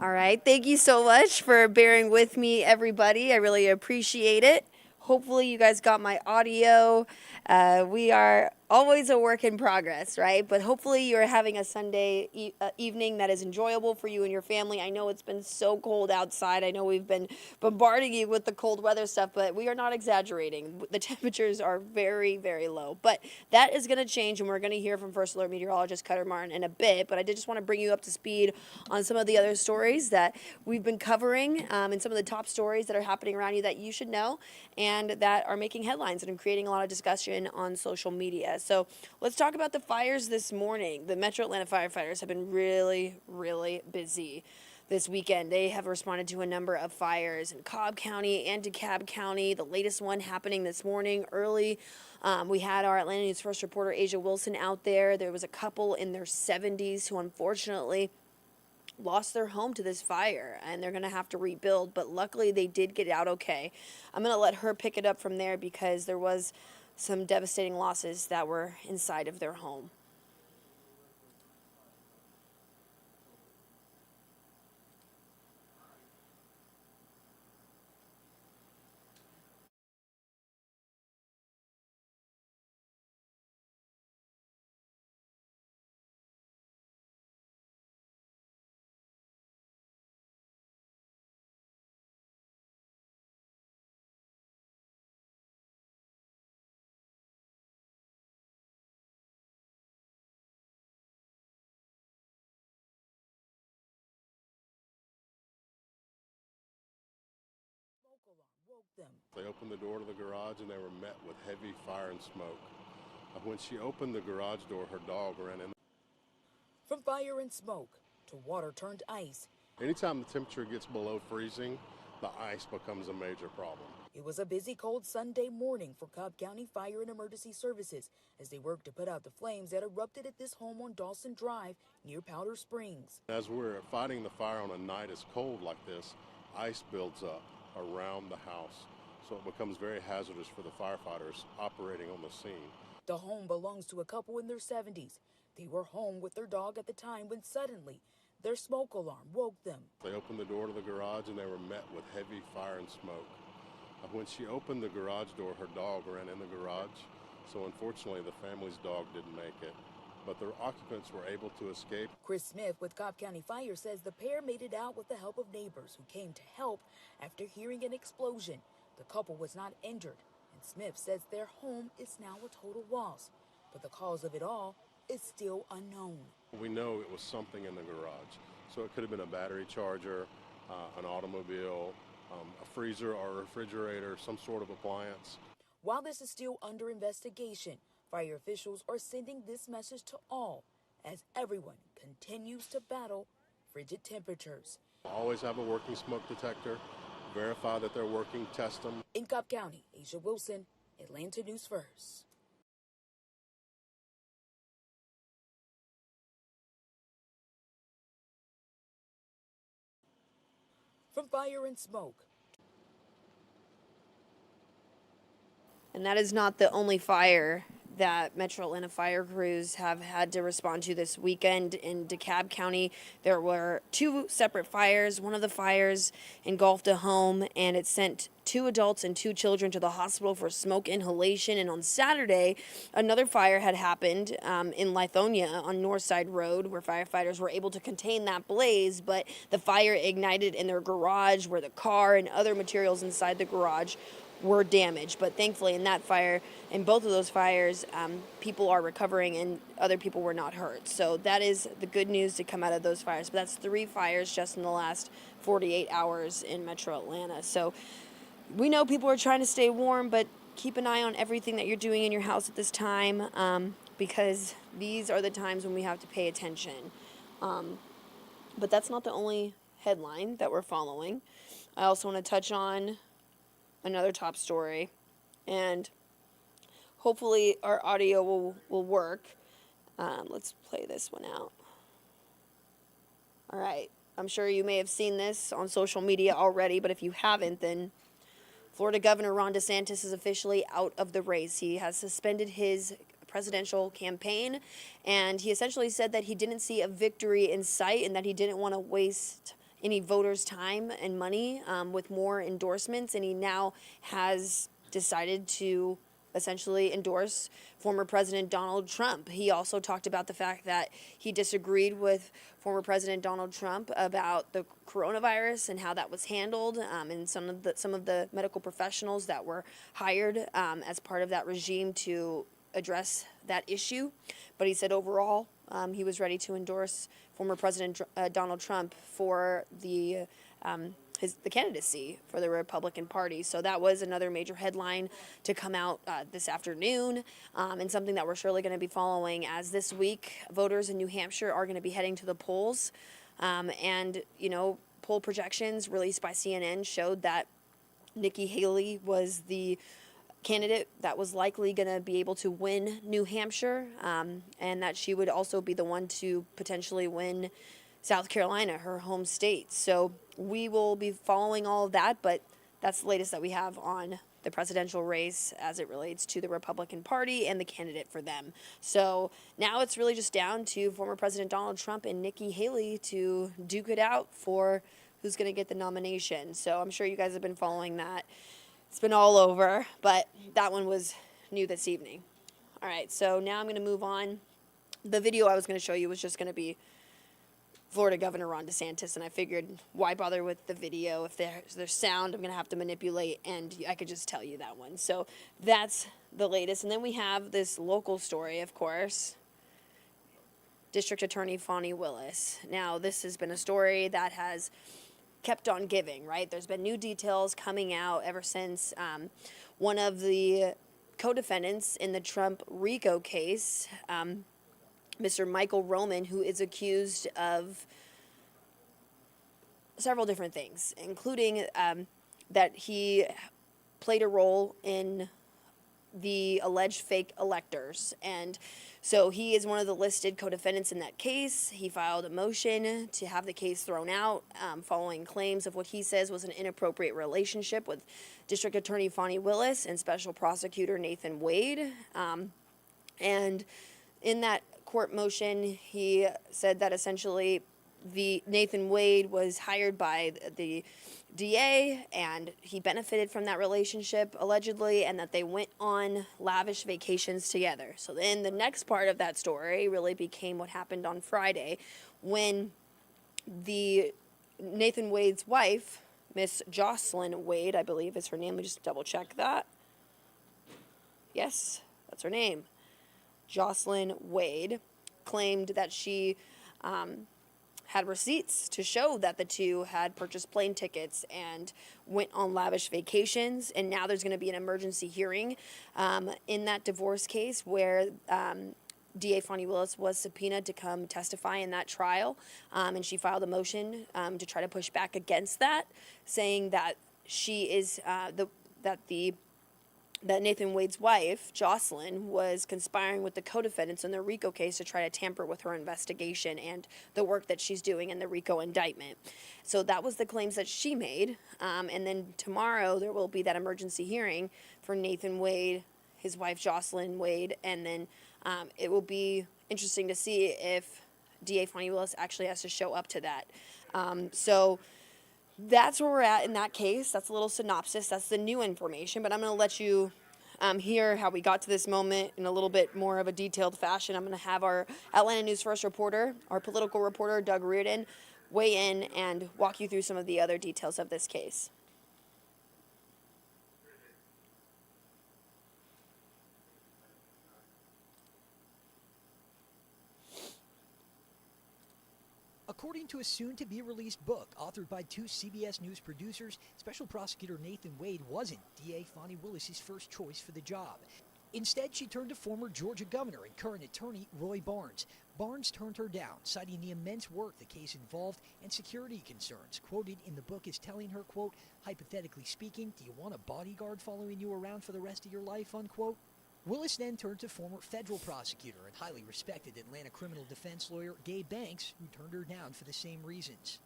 All right. Thank you so much for bearing with me, everybody. I really appreciate it. Hopefully, you guys got my audio. We are always a work in progress, right? But hopefully, you're having a Sunday evening that is enjoyable for you and your family. I know it's been so cold outside. I know we've been bombarding you with the cold weather stuff, but we are not exaggerating. The temperatures are very, very low. But that is going to change, and we're going to hear from First Alert meteorologist Cutter Martin in a bit. But I did just want to bring you up to speed on some of the other stories that we've been covering and some of the top stories that are happening around you that you should know and that are making headlines and creating a lot of discussion on social media. So let's talk about the fires this morning. The Metro Atlanta firefighters have been really, really busy this weekend. They have responded to a number of fires in Cobb County and DeKalb County. The latest one happening this morning early. We had our Atlanta News First reporter Asia Wilson out there. There was a couple in their 70s who unfortunately lost their home to this fire, and they're going to have to rebuild, but luckily they did get out okay. I'm going to let her pick it up from there because there was some devastating losses that were inside of their home. They opened the door to the garage and they were met with heavy fire and smoke. When she opened the garage door, her dog ran in. From fire and smoke to water turned ice. Anytime the temperature gets below freezing, the ice becomes a major problem. It was a busy, cold Sunday morning for Cobb County Fire and Emergency Services as they worked to put out the flames that erupted at this home on Dawson Drive near Powder Springs. As we're fighting the fire on a night as cold like this, ice builds up around the house, so it becomes very hazardous for the firefighters operating on the scene. The home belongs to a couple in their 70s. They were home with their dog at the time when suddenly their smoke alarm woke them. They opened the door to the garage and they were met with heavy fire and smoke. When she opened the garage door, her dog ran in the garage, so unfortunately the family's dog didn't make it, but the occupants were able to escape. Chris Smith with Cobb County Fire says the pair made it out with the help of neighbors who came to help after hearing an explosion. The couple was not injured, and Smith says their home is now a total loss, but the cause of it all is still unknown. We know it was something in the garage, so it could have been a battery charger, an automobile, a freezer or a refrigerator, some sort of appliance. While this is still under investigation, fire officials are sending this message to all as everyone continues to battle frigid temperatures. Always have a working smoke detector. Verify that they're working, test them. In Cobb County, Asia Wilson, Atlanta News First. From fire and smoke. And that is not the only fire that Metro Atlanta fire crews have had to respond to this weekend. In DeKalb County, there were two separate fires. One of the fires engulfed a home, and it sent 2 adults and 2 children to the hospital for smoke inhalation. And on Saturday, another fire had happened in Lithonia on Northside Road, where firefighters were able to contain that blaze, but the fire ignited in their garage, where the car and other materials inside the garage were damaged. But thankfully in that fire, in both of those fires, people are recovering and other people were not hurt. So that is the good news to come out of those fires. But that's 3 fires just in the last 48 hours in Metro Atlanta. So we know people are trying to stay warm, but keep an eye on everything that you're doing in your house at this time, because these are the times when we have to pay attention. But that's not the only headline that we're following. I also want to touch on another top story, and hopefully our audio will work. Let's play this one out. All right. I'm sure you may have seen this on social media already, but if you haven't, then Florida Governor Ron Desantis is officially out of the race. He has suspended his presidential campaign, and he essentially said that he didn't see a victory in sight and that he didn't want to waste any voters' time and money with more endorsements, and he now has decided to essentially endorse former President Donald Trump. He also talked about the fact that he disagreed with former President Donald Trump about the coronavirus and how that was handled, and some of the medical professionals that were hired as part of that regime to address that issue. But he said overall he was ready to endorse former President Donald Trump for the candidacy for the Republican Party. So that was another major headline to come out this afternoon, and something that we're surely going to be following, as this week voters in New Hampshire are going to be heading to the polls. And, you know, poll projections released by CNN showed that Nikki Haley was the candidate that was likely going to be able to win New Hampshire, and that she would also be the one to potentially win South Carolina, her home state. So we will be following all of that, but that's the latest that we have on the presidential race as it relates to the Republican Party and the candidate for them. So now it's really just down to former President Donald Trump and Nikki Haley to duke it out for who's going to get the nomination. So I'm sure you guys have been following that. It's been all over, but that one was new this evening. All right, so now I'm going to move on. The video I was going to show you was just going to be Florida Governor Ron Desantis, and I figured why bother with the video if there's sound I'm going to have to manipulate, and I could just tell you that one. So that's the latest. And then we have this local story, of course. District Attorney Fani Willis. Now, this has been a story that has kept on giving, right? There's been new details coming out ever since one of the co-defendants in the Trump RICO case, Mr. Michael Roman, who is accused of several different things, including that he played a role in the alleged fake electors. And so he is one of the listed co-defendants in that case. He filed a motion to have the case thrown out following claims of what he says was an inappropriate relationship with District Attorney Fani Willis and Special Prosecutor Nathan Wade. And in that court motion, he said that essentially the Nathan Wade was hired by the DA and he benefited from that relationship allegedly, and that they went on lavish vacations together. So then the next part of that story really became what happened on Friday when the Nathan Wade's wife, Miss Jocelyn Wade, I believe is her name. Let me just double check that. Yes, that's her name. Jocelyn Wade claimed that she had receipts to show that the two had purchased plane tickets and went on lavish vacations. And now there's going to be an emergency hearing in that divorce case where DA Fani Willis was subpoenaed to come testify in that trial. And she filed a motion to try to push back against that, saying that she is that Nathan Wade's wife, Jocelyn, was conspiring with the co-defendants in the RICO case to try to tamper with her investigation and the work that she's doing in the RICO indictment. So that was the claims that she made. And then tomorrow there will be that emergency hearing for Nathan Wade, his wife Jocelyn Wade, and then it will be interesting to see if DA Fani Willis actually has to show up to that. So that's where we're at in that case. That's a little synopsis. That's the new information. But I'm going to let you hear how we got to this moment in a little bit more of a detailed fashion. I'm going to have our Atlanta News First reporter, our political reporter, Doug Reardon, weigh in and walk you through some of the other details of this case. According to a soon-to-be-released book authored by two CBS News producers, Special Prosecutor Nathan Wade wasn't DA Fani Willis' first choice for the job. Instead, she turned to former Georgia governor and current attorney Roy Barnes. Barnes turned her down, citing the immense work the case involved and security concerns. Quoted in the book as telling her, quote, hypothetically speaking, do you want a bodyguard following you around for the rest of your life, unquote? Willis then turned to former federal prosecutor and highly respected Atlanta criminal defense lawyer Gabe Banks, who turned her down for the same reasons.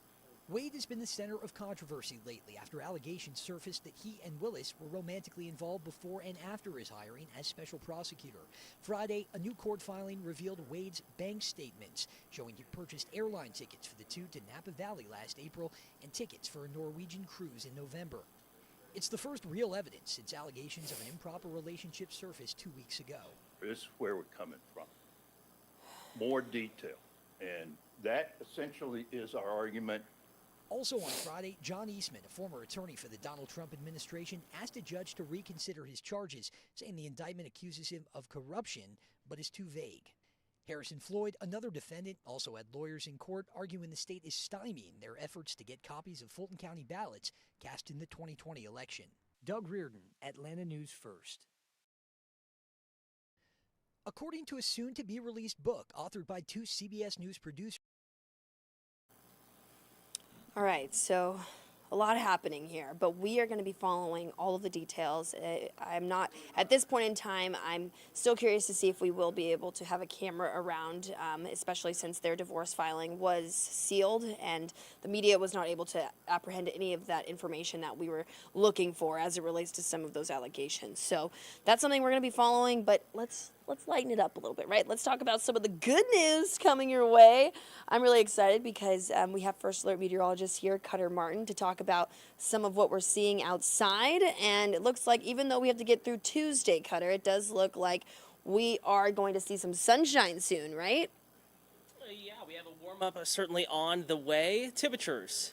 Wade has been the center of controversy lately after allegations surfaced that he and Willis were romantically involved before and after his hiring as special prosecutor. Friday, a new court filing revealed Wade's bank statements, showing he purchased airline tickets for the two to Napa Valley last April and tickets for a Norwegian cruise in November. It's the first real evidence since allegations of an improper relationship surfaced 2 weeks ago. This is where we're coming from. More detail. And that essentially is our argument. Also on Friday, John Eastman, a former attorney for the Donald Trump administration, asked a judge to reconsider his charges, saying the indictment accuses him of corruption but is too vague. Harrison Floyd, another defendant, also had lawyers in court arguing the state is stymieing their efforts to get copies of Fulton County ballots cast in the 2020 election. Doug Reardon, Atlanta News First. According to a soon-to-be-released book authored by two CBS News producers. All right, so a lot happening here, but we are going to be following all of the details. I'm not, at this point in time, I'm still curious to see if we will be able to have a camera around, especially since their divorce filing was sealed and the media was not able to apprehend any of that information that we were looking for as it relates to some of those allegations. So that's something we're going to be following, but let's lighten it up a little bit, right? Let's talk about some of the good news coming your way. I'm really excited because we have First Alert meteorologist here, Cutter Martin, to talk about some of what we're seeing outside. And it looks like even though we have to get through Tuesday, Cutter, it does look like we are going to see some sunshine soon, right? Yeah, we have a warm-up certainly on the way. Temperatures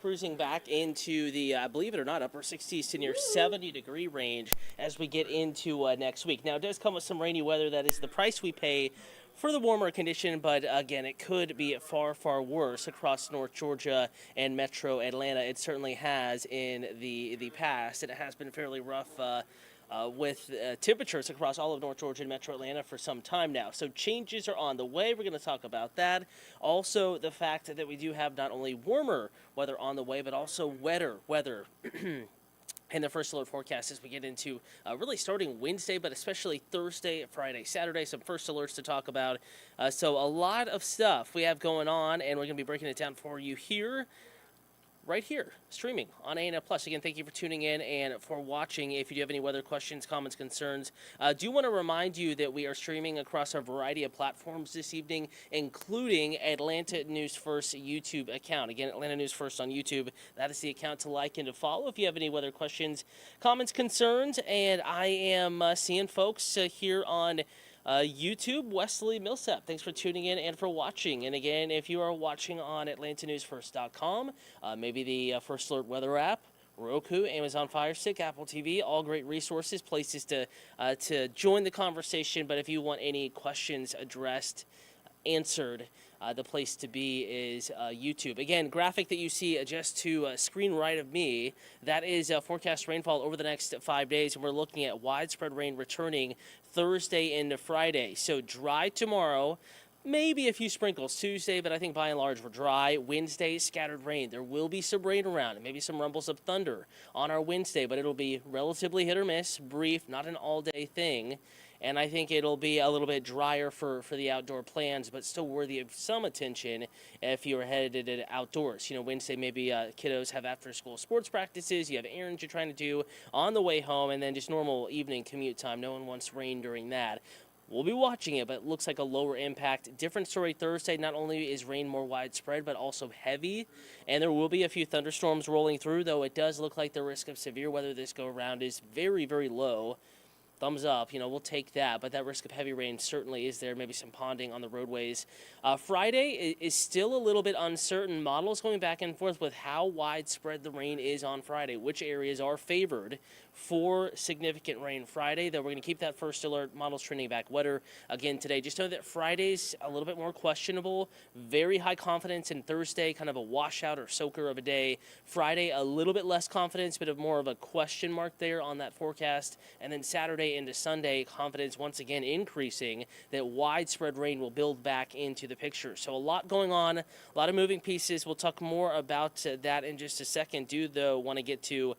cruising back into the, believe it or not, upper 60s to near 70-degree range as we get into next week. Now, it does come with some rainy weather. That is the price we pay for the warmer condition, but again, it could be far, far worse across North Georgia and Metro Atlanta. It certainly has in the past, and it has been fairly rough with temperatures across all of North Georgia and Metro Atlanta for some time now. So changes are on the way. We're going to talk about that. Also, the fact that we do have not only warmer weather on the way, but also wetter weather. And the First Alert forecast as we get into really starting Wednesday, but especially Thursday, Friday, Saturday, some First Alerts to talk about. So a lot of stuff we have going on, and we're going to be breaking it down for you here, right here, streaming on ANF Plus. Again, thank you for tuning in and for watching. If you do have any weather questions, comments, concerns, do want to remind you that we are streaming across a variety of platforms this evening, including Atlanta News First YouTube account. Again, Atlanta News First on YouTube. That is the account to like and to follow if you have any weather questions, comments, concerns. And I am seeing folks here on YouTube, Wesley Millsap. Thanks for tuning in and for watching. And again, if you are watching on AtlantaNewsFirst.com, maybe the First Alert weather app, Roku, Amazon Fire Stick, Apple TV, all great resources, places to join the conversation. But if you want any questions addressed, answered, the place to be is YouTube. Again, graphic that you see just to screen right of me, that is forecast rainfall over the next 5 days, and we're looking at widespread rain returning Thursday into Friday. So dry tomorrow, maybe a few sprinkles Tuesday, but I think by and large we're dry. Wednesday, scattered rain. There will be some rain around and maybe some rumbles of thunder on our Wednesday, but it'll be relatively hit or miss, brief, not an all-day thing. And I think it'll be a little bit drier for the outdoor plans, but still worthy of some attention if you're headed outdoors. You know, Wednesday maybe kiddos have after-school sports practices, you have errands you're trying to do on the way home, and then just normal evening commute time. No one wants rain during that. We'll be watching it, but it looks like a lower impact. Different story Thursday. Not only is rain more widespread, but also heavy. And there will be a few thunderstorms rolling through, though it does look like the risk of severe weather this go-around is very, very low. Thumbs up, we'll take that, but that risk of heavy rain certainly is there, maybe some ponding on the roadways. Friday is still a little bit uncertain. Models going back and forth with how widespread the rain is on Friday, which areas are favored for significant rain Friday, though we're going to keep that First Alert models trending back wetter again today. Just know that Friday's a little bit more questionable, very high confidence, and Thursday kind of a washout or soaker of a day. Friday a little bit less confidence, but more of a question mark there on that forecast, and then Saturday into Sunday, confidence once again increasing that widespread rain will build back into the picture. So a lot going on, a lot of moving pieces. We'll talk more about that in just a second. Do, though, want to get to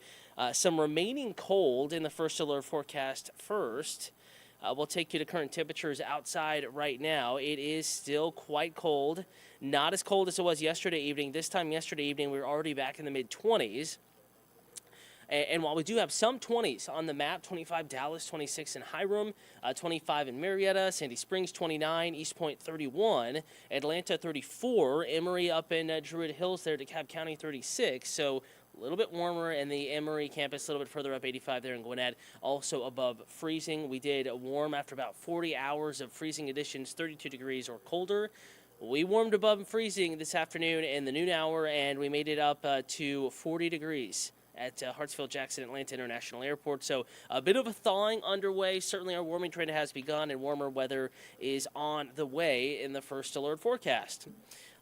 some remaining cold in the First Alert forecast first. We'll take you to current temperatures outside right now. It is still quite cold. Not as cold as it was yesterday evening. This time yesterday evening, we were already back in the mid-20s. And while we do have some 20s on the map, 25 Dallas, 26 in Hiram, 25 in Marietta, Sandy Springs 29, East Point 31, Atlanta 34, Emory up in Druid Hills there, DeKalb County 36. So a little bit warmer, and the Emory campus a little bit further up, 85 there in Gwinnett, also above freezing. We did warm after about 40 hours of freezing conditions, 32 degrees or colder. We warmed above freezing this afternoon in the noon hour, and we made it up to 40 degrees at Hartsfield-Jackson Atlanta International Airport. So a bit of a thawing underway. Certainly our warming trend has begun, and warmer weather is on the way in the first alert forecast.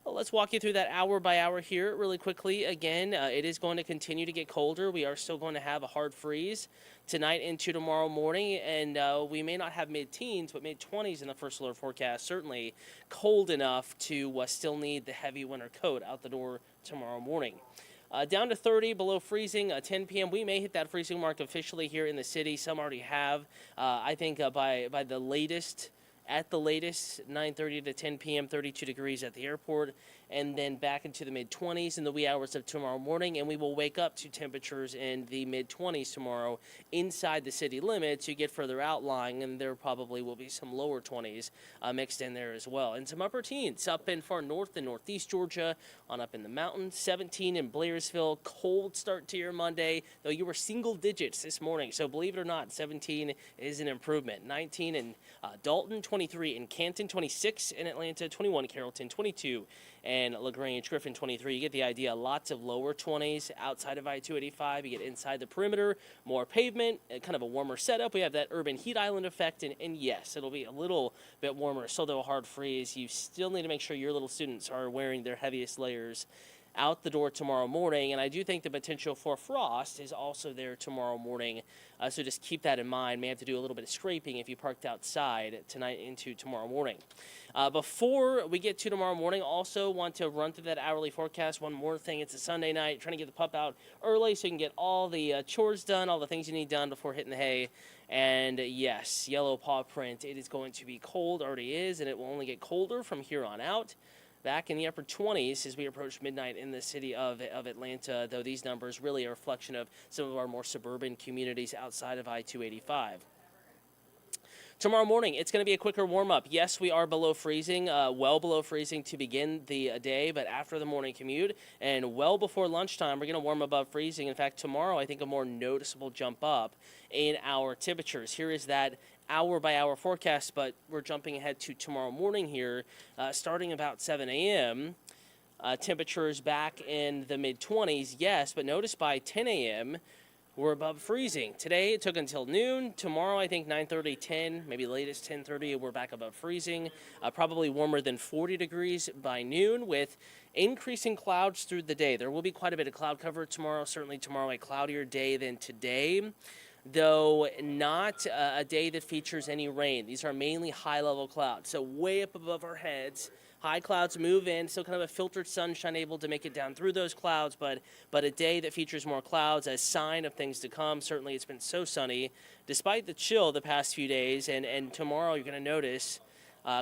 Well, let's walk you through that hour by hour here really quickly. Again, it is going to continue to get colder. We are still going to have a hard freeze tonight into tomorrow morning, and we may not have mid-teens, but mid-20s in the first alert forecast. Certainly cold enough to still need the heavy winter coat out the door tomorrow morning. Down to 30, below freezing, 10 p.m. We may hit that freezing mark officially here in the city. Some already have. I think by the latest, at the latest, 9:30 to 10 p.m., 32 degrees at the airport, and then back into the mid-20s in the wee hours of tomorrow morning, and we will wake up to temperatures in the mid-20s tomorrow inside the city limits. You get further outlying, and there probably will be some lower 20s mixed in there as well, and some upper teens up in far north and northeast Georgia, on up in the mountains. 17 in Blairsville. Cold start to your Monday, though you were single digits this morning, so believe it or not, 17 is an improvement. 19 in Dalton, 23 in Canton, 26 in Atlanta, 21 in Carrollton, 22 and LaGrange, Griffin 23. You get the idea. Lots of lower 20s outside of I-285. You get inside the perimeter, more pavement, kind of a warmer setup. We have that urban heat island effect, and yes, it'll be a little bit warmer. Still, though, a hard freeze. You still need to make sure your little students are wearing their heaviest layers out the door tomorrow morning, and I do think the potential for frost is also there tomorrow morning, so just keep that in mind. May have to do a little bit of scraping if you parked outside tonight into tomorrow morning. Before we get to tomorrow morning, also want to run through that hourly forecast. One more thing, it's a Sunday night, trying to get the pup out early so you can get all the chores done, all the things you need done before hitting the hay. And yes, yellow paw print, it is going to be cold, already is, and it will only get colder from here on out. Back in the upper 20s as we approach midnight in the city of Atlanta, though these numbers really are a reflection of some of our more suburban communities outside of I-285. Tomorrow morning, it's going to be a quicker warm-up. Yes, we are below freezing, well below freezing to begin the day, but after the morning commute and well before lunchtime, we're going to warm above freezing. In fact, tomorrow, I think a more noticeable jump up in our temperatures. Here is that hour-by-hour forecast, but we're jumping ahead to tomorrow morning here, starting about 7 a.m. Temperatures back in the mid-20s, yes, but notice by 10 a.m., we're above freezing. Today, it took until noon. Tomorrow, I think 9:30, 10, maybe latest 10:30, we're back above freezing. Probably warmer than 40 degrees by noon with increasing clouds through the day. There will be quite a bit of cloud cover tomorrow. Certainly tomorrow, a cloudier day than today, though not a day that features any rain. These are mainly high-level clouds, so way up above our heads. High clouds move in, still kind of a filtered sunshine able to make it down through those clouds, but a day that features more clouds, a sign of things to come. Certainly it's been so sunny, despite the chill the past few days, and tomorrow you're going to notice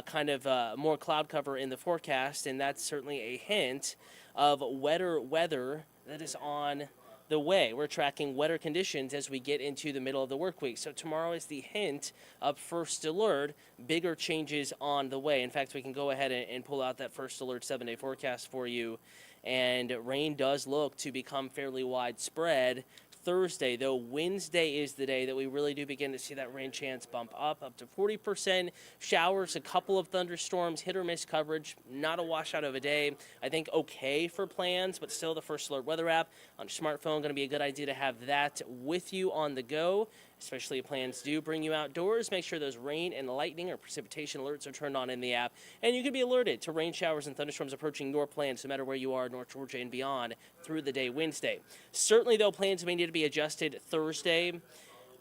kind of more cloud cover in the forecast, and that's certainly a hint of wetter weather that is on the way. We're tracking wetter conditions as we get into the middle of the work week. So tomorrow is the hint of first alert, bigger changes on the way. In fact, we can go ahead and pull out that first alert 7-day forecast for you. And rain does look to become fairly widespread Thursday, though Wednesday is the day that we really do begin to see that rain chance bump up to 40%. Showers, a couple of thunderstorms, hit or miss coverage, not a washout of a day. I think okay for plans, but still the First Alert weather app on your smartphone, going to be a good idea to have that with you on the go, especially if plans do bring you outdoors. Make sure those rain and lightning or precipitation alerts are turned on in the app, and you can be alerted to rain showers and thunderstorms approaching your plans no matter where you are, North Georgia and beyond, through the day Wednesday. Certainly, though, plans may need to be adjusted Thursday.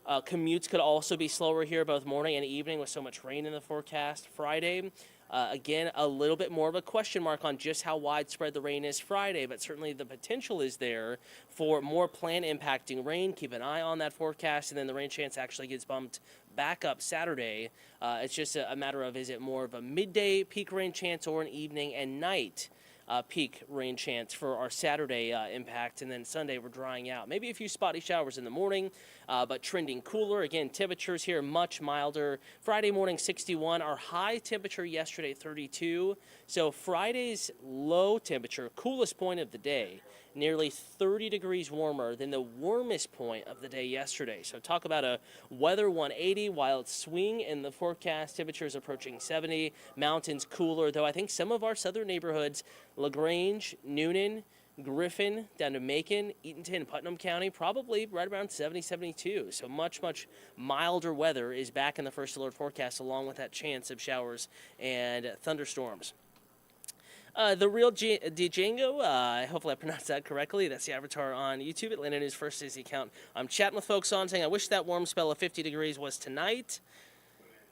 Commutes could also be slower here both morning and evening with so much rain in the forecast. Friday, Again, a little bit more of a question mark on just how widespread the rain is Friday, but certainly the potential is there for more plant-impacting rain. Keep an eye on that forecast, and then the rain chance actually gets bumped back up Saturday. It's just a matter of, is it more of a midday peak rain chance or an evening and night peak rain chance for our Saturday impact, and then Sunday we're drying out. Maybe a few spotty showers in the morning, but trending cooler. Again, temperatures here much milder. Friday morning 61, our high temperature yesterday 32. So Friday's low temperature, coolest point of the day, nearly 30 degrees warmer than the warmest point of the day yesterday. So talk about a weather 180, wild swing in the forecast. Temperatures approaching 70, mountains cooler, though I think some of our southern neighborhoods, LaGrange, Noonan, Griffin, down to Macon, Eatonton, Putnam County, probably right around 70, 72. So much milder weather is back in the first alert forecast, along with that chance of showers and thunderstorms. The Real Django, hopefully I pronounced that correctly. That's the avatar on YouTube. Atlanta News First is the account I'm chatting with folks on, saying I wish that warm spell of 50 degrees was tonight.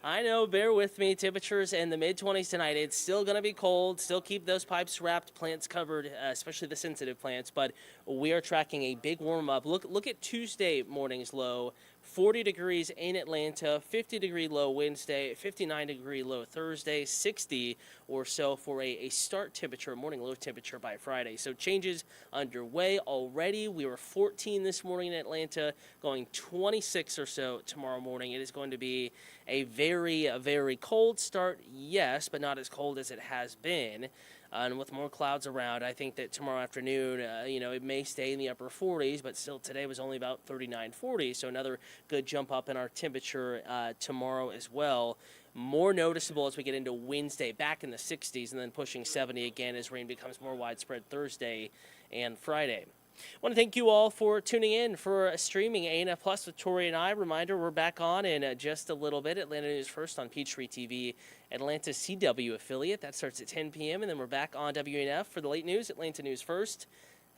I know, bear with me. Temperatures in the mid-20s tonight. It's still going to be cold. Still keep those pipes wrapped, plants covered, especially the sensitive plants. But we are tracking a big warm-up. Look at Tuesday morning's low. 40 degrees in Atlanta, 50-degree low Wednesday, 59-degree low Thursday, 60 or so for a start temperature, morning low temperature by Friday. So changes underway already. We were 14 this morning in Atlanta, going 26 or so tomorrow morning. It is going to be a very cold start, yes, but not as cold as it has been. And with more clouds around, I think that tomorrow afternoon, it may stay in the upper 40s, but still today was only about 39, 40. So another good jump up in our temperature tomorrow as well. More noticeable as we get into Wednesday, back in the 60s, and then pushing 70 again as rain becomes more widespread Thursday and Friday. I want to thank you all for tuning in for streaming ANF Plus with Tori and I. Reminder, we're back on in just a little bit. Atlanta News First on Peachtree TV, Atlanta CW affiliate. That starts at 10 p.m. And then we're back on WNF for the late news, Atlanta News First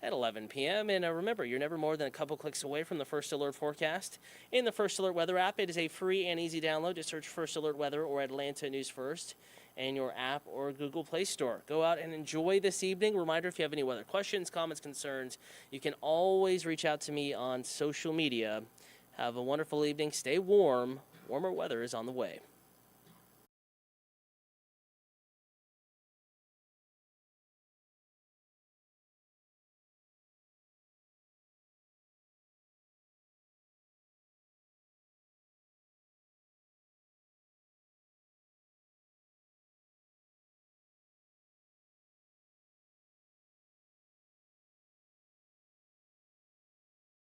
at 11 p.m. And remember, you're never more than a couple clicks away from the First Alert forecast. In the First Alert Weather app, it is a free and easy download. Just search First Alert Weather or Atlanta News First in your app or Google Play Store. Go out and enjoy this evening. Reminder, if you have any weather questions, comments, concerns, you can always reach out to me on social media. Have a wonderful evening. Stay warm. Warmer weather is on the way.